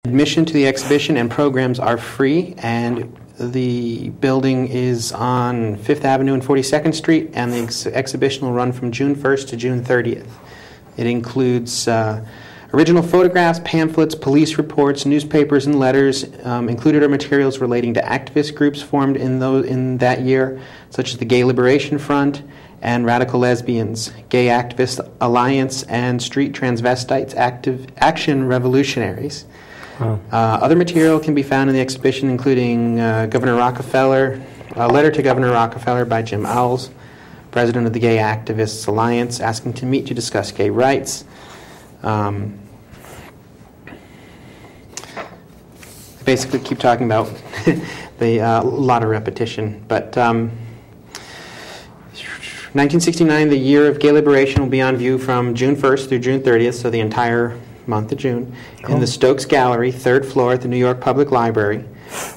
Admission to the exhibition and programs are free, and the building is on 5th Avenue and 42nd Street, and the exhibition will run from June 1st to June 30th. It includes original photographs, pamphlets, police reports, newspapers, and letters. Included are materials relating to activist groups formed in that year, such as the Gay Liberation Front and Radical Lesbians, Gay Activist Alliance, and Street Transvestites Action Revolutionaries. Wow. Other material can be found in the exhibition, including Governor Rockefeller, a letter to Governor Rockefeller by Jim Owls, president of the Gay Activists Alliance, asking to meet to discuss gay rights. I basically keep talking about the lot of repetition, but 1969, the year of gay liberation, will be on view from June 1st through June 30th, so the entire month of June, in the Stokes Gallery, 3rd floor at the New York Public Library.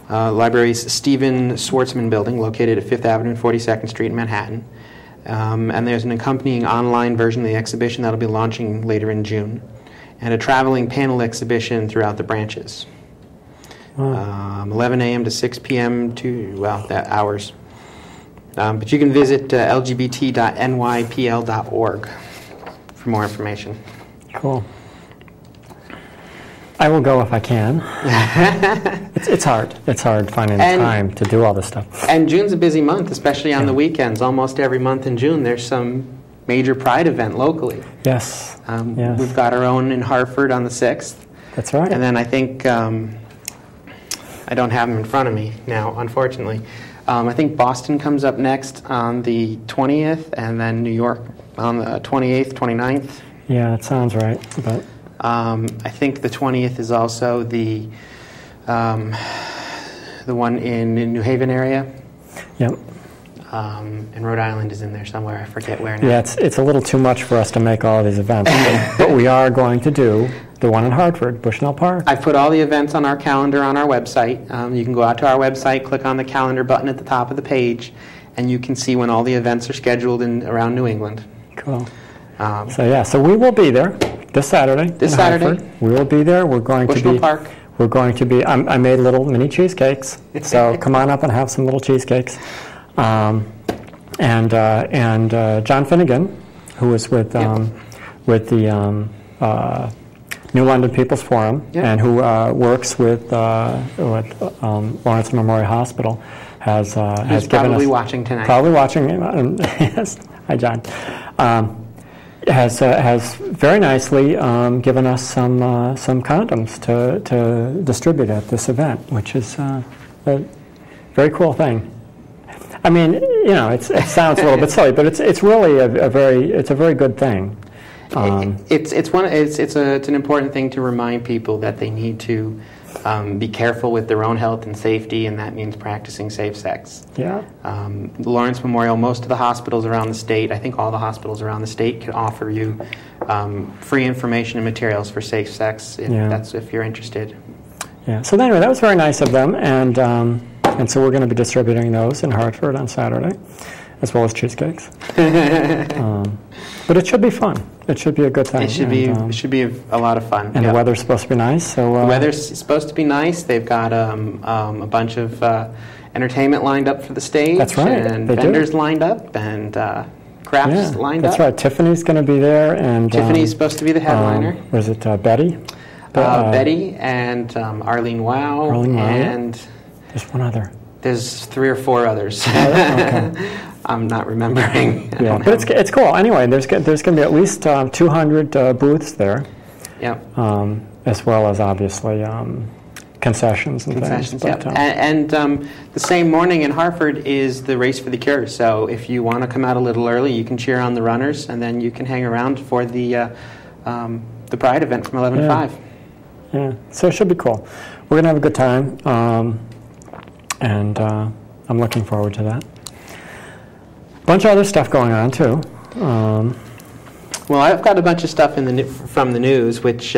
Library's Stephen Schwarzman building, located at 5th Avenue and 42nd Street in Manhattan. And there's an accompanying online version of the exhibition that will be launching later in June, and a traveling panel exhibition throughout the branches. Wow. 11 a.m. to 6 p.m. that hours. But you can visit lgbt.nypl.org for more information. Cool. I will go if I can. It's hard. It's hard finding the time to do all this stuff. And June's a busy month, especially on the weekends. Almost every month in June, there's some major Pride event locally. Yes. Yes. We've got our own in Hartford on the 6th. That's right. And then I think, I don't have them in front of me now, unfortunately. I think Boston comes up next on the 20th, and then New York on the 28th, 29th. Yeah, that sounds right. But I think the 20th is also the one in New Haven area. Yep. And Rhode Island is in there somewhere. I forget where now. Yeah, it's a little too much for us to make all these events, but we are going to do the one in Hartford, Bushnell Park. I've put all the events on our calendar on our website. You can go out to our website, click on the calendar button at the top of the page, and you can see when all the events are scheduled around New England. Cool. So we will be there this Saturday. This Saturday, Hartford. We will be there. We're going Bushnell to be. Park. We're going to be. I made little mini cheesecakes, so come on up and have some little cheesecakes. And John Finnegan, who was with the New London People's Forum, and who works with Lawrence Memorial Hospital, has given us. Probably watching tonight. Probably watching. Yes. Hi, John. Has very nicely given us some condoms to distribute at this event, which is a very cool thing. I mean, it sounds a little bit silly, but it's really a very good thing. It's an important thing to remind people that they need to be careful with their own health and safety, and that means practicing safe sex. Yeah. The Lawrence Memorial, most of the hospitals around the state, I think all the hospitals around the state, can offer you free information and materials for safe sex if you're interested. Yeah. So anyway, that was very nice of them, and so we're going to be distributing those in Hartford on Saturday, as well as cheesecakes. But it should be fun. It should be a good thing. It should be a lot of fun. And the weather's supposed to be nice. So the weather's supposed to be nice. They've got a bunch of entertainment lined up for the stage. That's right. And vendors lined up, and crafts lined up. That's right. Tiffany's going to be there, and Tiffany's supposed to be the headliner. Was it Betty? Betty and Arlene Wow. And there's one other. There's 3 or 4 others. Okay. I'm not remembering. But it's cool. Anyway, there's going to be at least 200 booths there. Yep. As well as obviously concessions and things. But, and the same morning in Hartford is the Race for the Cure. So if you want to come out a little early, you can cheer on the runners, and then you can hang around for the Pride event from 11 to 5. Yeah. So it should be cool. We're going to have a good time, and I'm looking forward to that. Bunch of other stuff going on too. Well, I've got a bunch of stuff from the news, which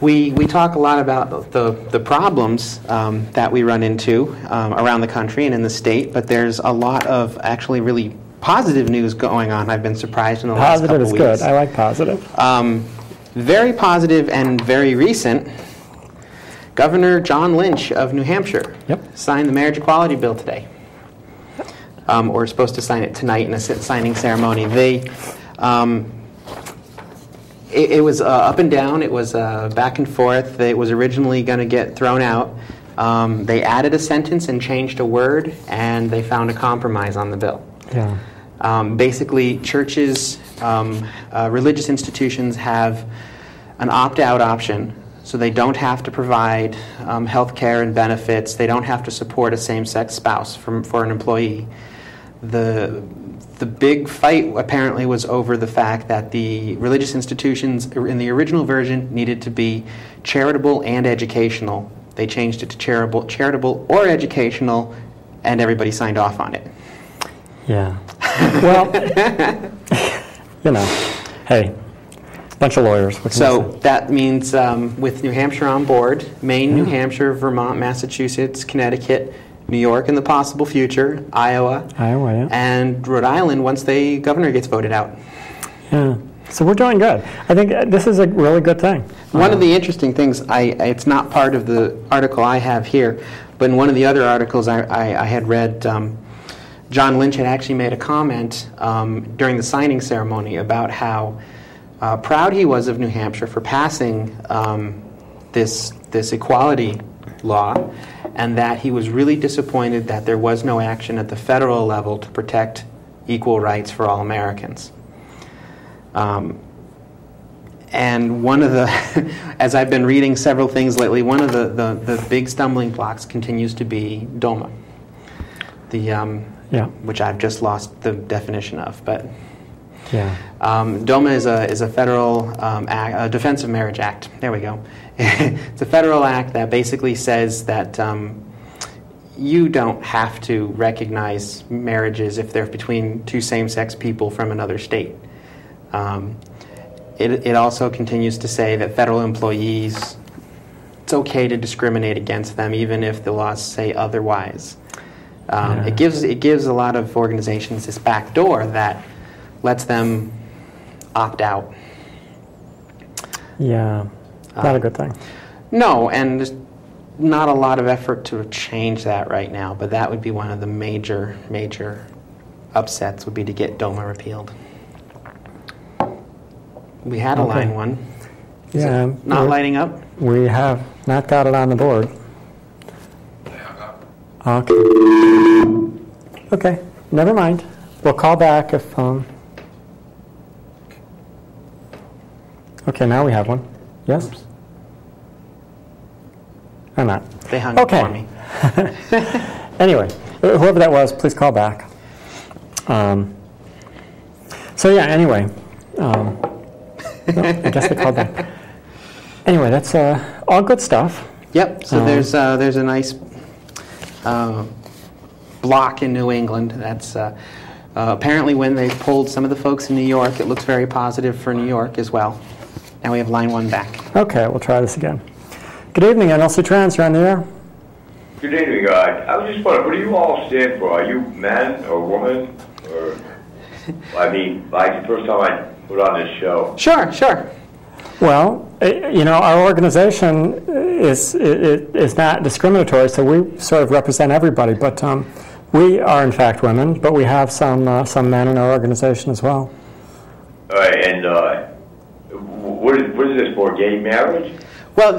we talk a lot about the problems that we run into around the country and in the state, but there's a lot of actually really positive news going on. I've been surprised in the last couple weeks. Positive is good. I like positive. Very positive and very recent. Governor John Lynch of New Hampshire Yep. signed the marriage equality bill today. Or supposed to sign it tonight in a signing ceremony. It was up and down. It was back and forth. It was originally going to get thrown out. They added a sentence and changed a word, and they found a compromise on the bill. Yeah. Basically, churches, religious institutions have an opt-out option, so they don't have to provide health care and benefits. They don't have to support a same-sex spouse for an employee. The big fight apparently was over the fact that the religious institutions in the original version needed to be charitable and educational. They changed it to charitable or educational, and everybody signed off on it. Yeah. Well, you know, hey, bunch of lawyers. What can you So say? that means with New Hampshire on board, Maine, New Hampshire, Vermont, Massachusetts, Connecticut, New York in the possible future, Iowa, yeah. and Rhode Island once the governor gets voted out. Yeah. So we're doing good. I think this is a really good thing. One of the interesting things, it's not part of the article I have here, but in one of the other articles I had read, John Lynch had actually made a comment during the signing ceremony about how proud he was of New Hampshire for passing this equality law, and that he was really disappointed that there was no action at the federal level to protect equal rights for all Americans. And one of the, as I've been reading several things lately, one of the big stumbling blocks continues to be DOMA, which I've just lost the definition of, but Yeah. DOMA is a federal act, a Defense of Marriage Act. There we go. It's a federal act that basically says that you don't have to recognize marriages if they're between two same-sex people from another state. It also continues to say that federal employees, it's okay to discriminate against them even if the laws say otherwise. It gives a lot of organizations this back door that lets them opt out. Yeah. Not a good thing. No, and there's not a lot of effort to change that right now, but that would be one of the major upsets, would be to get DOMA repealed. We had a line one. Is it not lighting up? We have not got it on the board. Okay. Okay, never mind. We'll call back if... Okay, now we have one. Yes? Oops. Or not. They hung up for me. Anyway, whoever that was, please call back. So yeah, anyway. No, I guess they called back. Anyway, that's all good stuff. Yep, so there's a nice block in New England. That's apparently when they polled some of the folks in New York, it looks very positive for New York as well. Now we have line one back. Okay, we'll try this again. Good evening, nlcTrans, you're on the air. Good evening, I was just wondering, what do you all stand for? Are you man or woman? Or, I mean, like the first time I put on this show. Sure. Well, our organization is not discriminatory, so we sort of represent everybody. But we are, in fact, women, but we have some men in our organization as well. All right, and what is this for, gay marriage? Well,